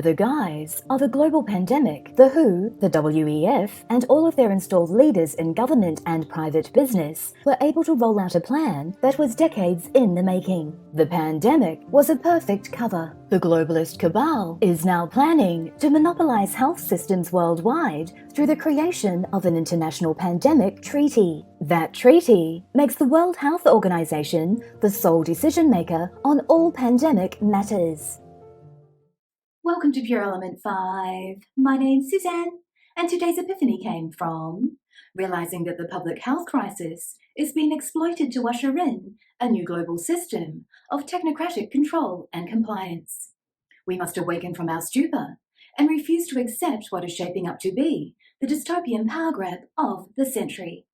Under the guise of a global pandemic, the WHO, the WEF, and all of their installed leaders in government and private business were able to roll out a plan that was decades in the making. The pandemic was a perfect cover. The globalist cabal is now planning to monopolize health systems worldwide through the creation of an international pandemic treaty. That treaty makes the World Health Organization the sole decision maker on all pandemic matters. Welcome to Pure Element 5. My name's Suzanne, and today's epiphany came from realizing that the public health crisis is being exploited to usher in a new global system of technocratic control and compliance. We must awaken from our stupor and refuse to accept what is shaping up to be the dystopian power grab of the century.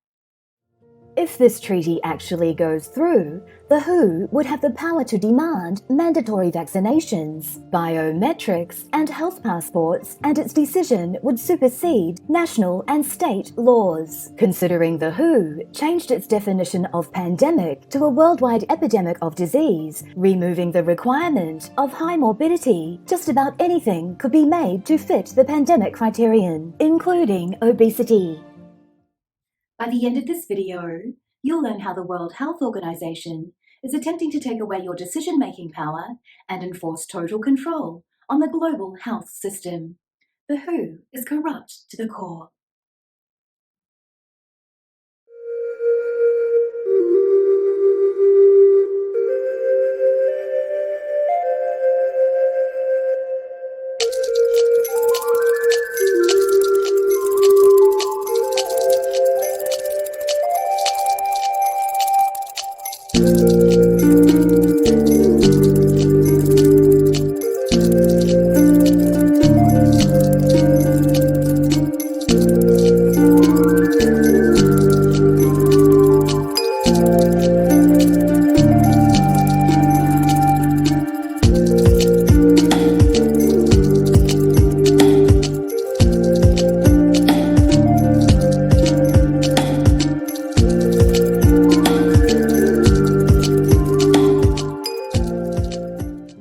If this treaty actually goes through, the WHO would have the power to demand mandatory vaccinations, biometrics, and health passports, and its decision would supersede national and state laws. Considering the WHO changed its definition of pandemic to a worldwide epidemic of disease, removing the requirement of high morbidity, just about anything could be made to fit the pandemic criterion, including obesity. By the end of this video, you'll learn how the World Health Organization is attempting to take away your decision-making power and enforce total control on the global health system. The WHO is corrupt to the core.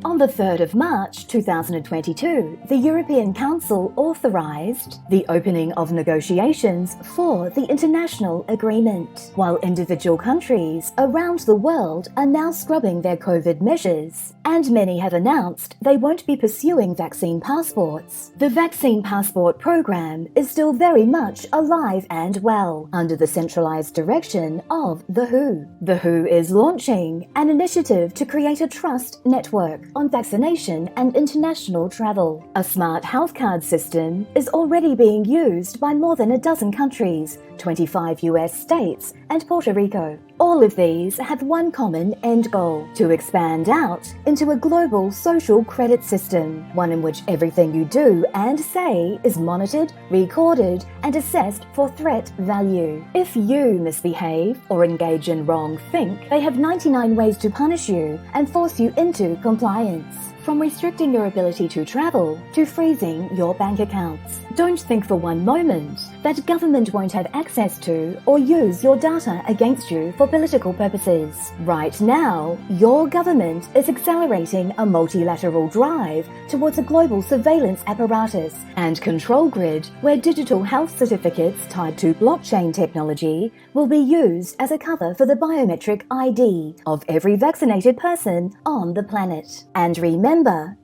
On the 3rd of March 2022, the European Council authorized the opening of negotiations for the international agreement, while individual countries around the world are now scrubbing their COVID measures, and many have announced they won't be pursuing vaccine passports. The vaccine passport program is still very much alive and well under the centralized direction of the WHO. The WHO is launching an initiative to create a trust network on vaccination and international travel. A smart health card system is already being used by more than a dozen countries, 25 US states, and Puerto Rico. All of these have one common end goal: to expand out into a global social credit system, one in which everything you do and say is monitored, recorded, and assessed for threat value. If you misbehave or engage in wrong think, they have 99 ways to punish you and force you into compliance. From restricting your ability to travel to freezing your bank accounts. Don't think for one moment that government won't have access to or use your data against you for political purposes. Right now, your government is accelerating a multilateral drive towards a global surveillance apparatus and control grid where digital health certificates tied to blockchain technology will be used as a cover for the biometric ID of every vaccinated person on the planet. And remember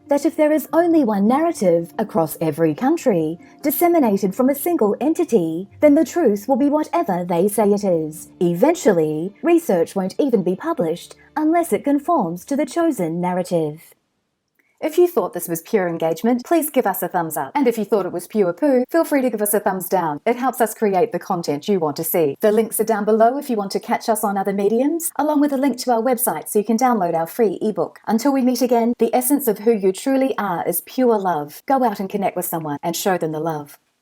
that if there is only one narrative across every country, disseminated from a single entity, then the truth will be whatever they say it is. Eventually, research won't even be published unless it conforms to the chosen narrative. If you thought this was pure engagement, please give us a thumbs up. And if you thought it was pure poo, feel free to give us a thumbs down. It helps us create the content you want to see. The links are down below if you want to catch us on other mediums, along with a link to our website so you can download our free ebook. Until we meet again, the essence of who you truly are is pure love. Go out and connect with someone and show them the love.